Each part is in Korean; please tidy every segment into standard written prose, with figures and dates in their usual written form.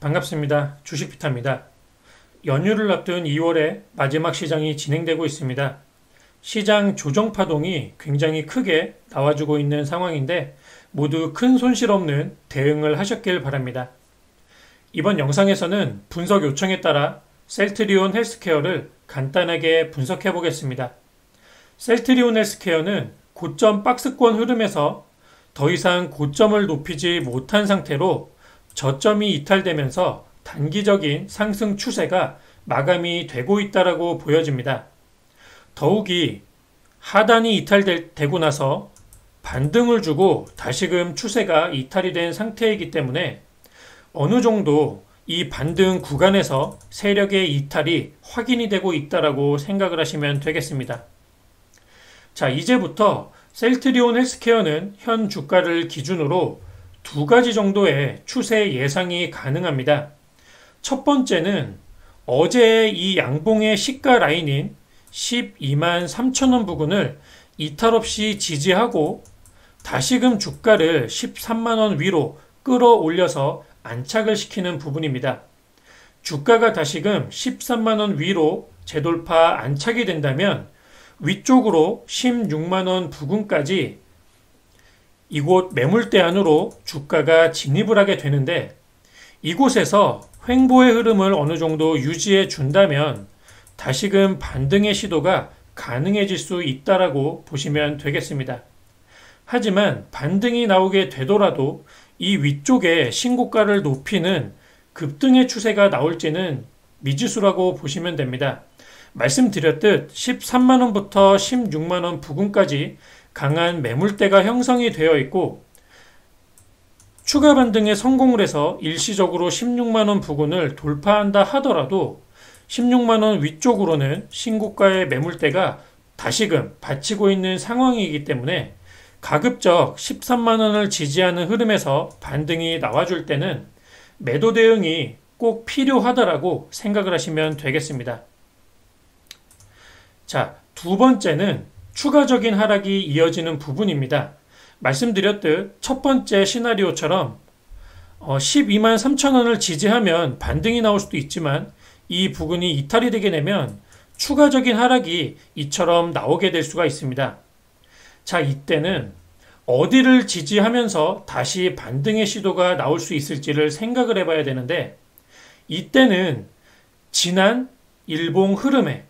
반갑습니다. 주식피타입니다. 연휴를 앞둔 2월에 마지막 시장이 진행되고 있습니다. 시장 조정 파동이 굉장히 크게 나와주고 있는 상황인데 모두 큰 손실 없는 대응을 하셨길 바랍니다. 이번 영상에서는 분석 요청에 따라 셀트리온 헬스케어를 간단하게 분석해 보겠습니다. 셀트리온 헬스케어는 고점 박스권 흐름에서 더 이상 고점을 높이지 못한 상태로 저점이 이탈되면서 단기적인 상승 추세가 마감이 되고 있다고 보여집니다. 더욱이 하단이 이탈되고 나서 반등을 주고 다시금 추세가 이탈이 된 상태이기 때문에 어느 정도 이 반등 구간에서 세력의 이탈이 확인이 되고 있다고 생각을 하시면 되겠습니다. 자, 이제부터 셀트리온 헬스케어는 현 주가를 기준으로 두 가지 정도의 추세 예상이 가능합니다. 첫 번째는 어제의 이 양봉의 시가 라인인 12만 3천원 부근을 이탈 없이 지지하고 다시금 주가를 13만원 위로 끌어올려서 안착을 시키는 부분입니다. 주가가 다시금 13만원 위로 재돌파 안착이 된다면 위쪽으로 16만원 부근까지 이곳 매물대 안으로 주가가 진입을 하게 되는데 이곳에서 횡보의 흐름을 어느 정도 유지해 준다면 다시금 반등의 시도가 가능해질 수 있다고 보시면 되겠습니다. 하지만 반등이 나오게 되더라도 이 위쪽에 신고가를 높이는 급등의 추세가 나올지는 미지수라고 보시면 됩니다. 말씀드렸듯 13만원부터 16만원 부근까지 강한 매물대가 형성이 되어 있고 추가 반등에 성공을 해서 일시적으로 16만원 부근을 돌파한다 하더라도 16만원 위쪽으로는 신고가의 매물대가 다시금 받치고 있는 상황이기 때문에 가급적 13만원을 지지하는 흐름에서 반등이 나와줄 때는 매도 대응이 꼭 필요하다고 생각을 하시면 되겠습니다. 자, 두 번째는 추가적인 하락이 이어지는 부분입니다. 말씀드렸듯 첫 번째 시나리오처럼 12만 3천원을 지지하면 반등이 나올 수도 있지만 이 부근이 이탈이 되게 되면 추가적인 하락이 이처럼 나오게 될 수가 있습니다. 자, 이때는 어디를 지지하면서 다시 반등의 시도가 나올 수 있을지를 생각을 해봐야 되는데 이때는 지난 일봉 흐름에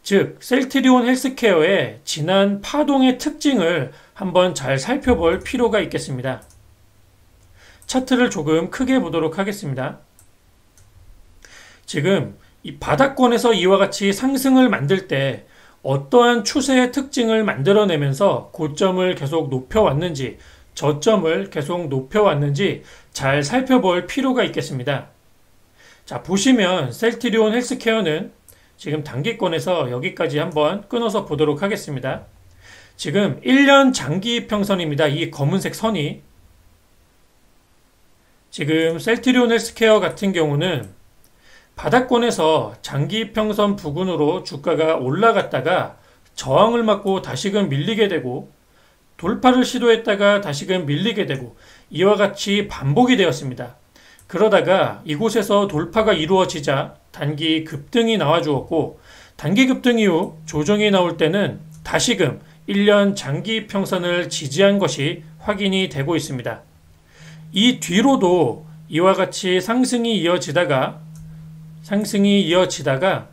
즉 셀트리온 헬스케어의 지난 파동의 특징을 한번 잘 살펴볼 필요가 있겠습니다. 차트를 조금 크게 보도록 하겠습니다. 지금 이 바닥권에서 이와 같이 상승을 만들 때 어떠한 추세의 특징을 만들어내면서 고점을 계속 높여왔는지 저점을 계속 높여왔는지 잘 살펴볼 필요가 있겠습니다. 자, 보시면 셀트리온 헬스케어는 지금 단기권에서 여기까지 한번 끊어서 보도록 하겠습니다. 지금 1년 장기 평선입니다. 이 검은색 선이 지금 셀트리온 헬스케어 같은 경우는 바닥권에서 장기 평선 부근으로 주가가 올라갔다가 저항을 맞고 다시금 밀리게 되고 돌파를 시도했다가 다시금 밀리게 되고 이와 같이 반복이 되었습니다. 그러다가 이곳에서 돌파가 이루어지자 단기 급등이 나와 주었고 단기 급등 이후 조정이 나올 때는 다시금 1년 장기 평선을 지지한 것이 확인이 되고 있습니다. 이 뒤로도 이와 같이 상승이 이어지다가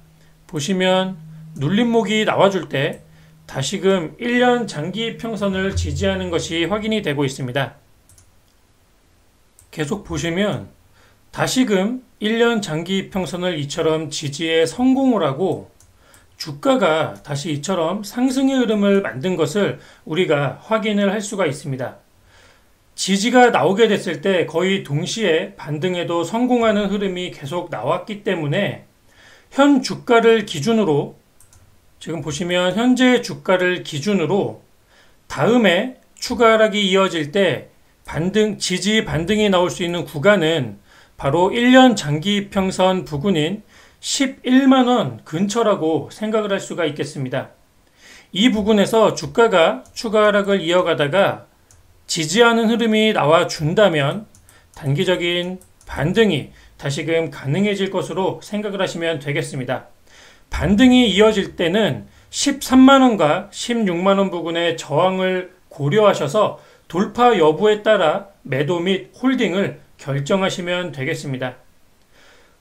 보시면 눌림목이 나와줄 때 다시금 1년 장기 평선을 지지하는 것이 확인이 되고 있습니다. 계속 보시면 다시금 1년 장기 평선을 이처럼 지지에 성공을 하고 주가가 다시 이처럼 상승의 흐름을 만든 것을 우리가 확인을 할 수가 있습니다. 지지가 나오게 됐을 때 거의 동시에 반등에도 성공하는 흐름이 계속 나왔기 때문에 현 주가를 기준으로 지금 보시면 현재 주가를 기준으로 다음에 추가 하락이 이어질 때 지지 반등이 나올 수 있는 구간은 바로 1년 장기 평선 부근인 11만 원 근처라고 생각을 할 수가 있겠습니다. 이 부분에서 주가가 추가 하락을 이어가다가 지지하는 흐름이 나와준다면 단기적인 반등이 다시금 가능해질 것으로 생각을 하시면 되겠습니다. 반등이 이어질 때는 13만원과 16만원 부근의 저항을 고려하셔서 돌파 여부에 따라 매도 및 홀딩을 결정하시면 되겠습니다.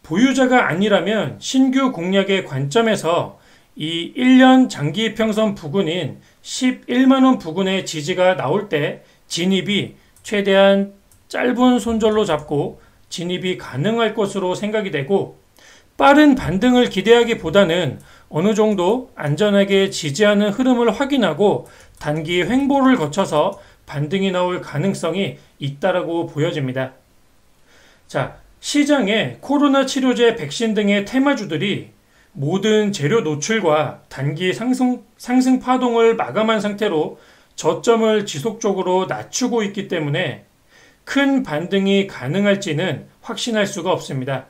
보유자가 아니라면 신규 공략의 관점에서 이 1년 장기 평선 부근인 11만원 부근의 지지가 나올 때 진입이 최대한 짧은 손절로 잡고 진입이 가능할 것으로 생각이 되고, 빠른 반등을 기대하기보다는 어느 정도 안전하게 지지하는 흐름을 확인하고 단기 횡보를 거쳐서 반등이 나올 가능성이 있다라고 보여집니다. 자, 시장에 코로나 치료제, 백신 등의 테마주들이 모든 재료 노출과 단기 상승 파동을 마감한 상태로 저점을 지속적으로 낮추고 있기 때문에 큰 반등이 가능할지는 확신할 수가 없습니다.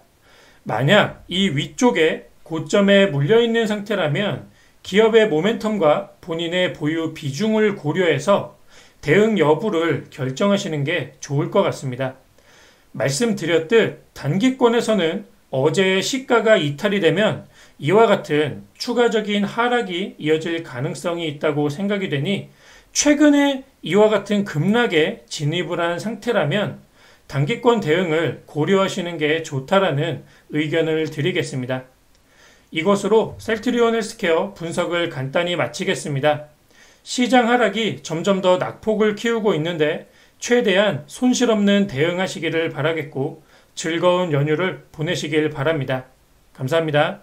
만약 이 위쪽에 고점에 물려있는 상태라면 기업의 모멘텀과 본인의 보유 비중을 고려해서 대응 여부를 결정하시는 게 좋을 것 같습니다. 말씀드렸듯 단기권에서는 어제의 시가가 이탈이 되면 이와 같은 추가적인 하락이 이어질 가능성이 있다고 생각이 되니, 최근에 이와 같은 급락에 진입을 한 상태라면 단기권 대응을 고려하시는 게 좋다라는 의견을 드리겠습니다. 이것으로 셀트리온 헬스케어 분석을 간단히 마치겠습니다. 시장 하락이 점점 더 낙폭을 키우고 있는데 최대한 손실 없는 대응하시기를 바라겠고, 즐거운 연휴를 보내시길 바랍니다. 감사합니다.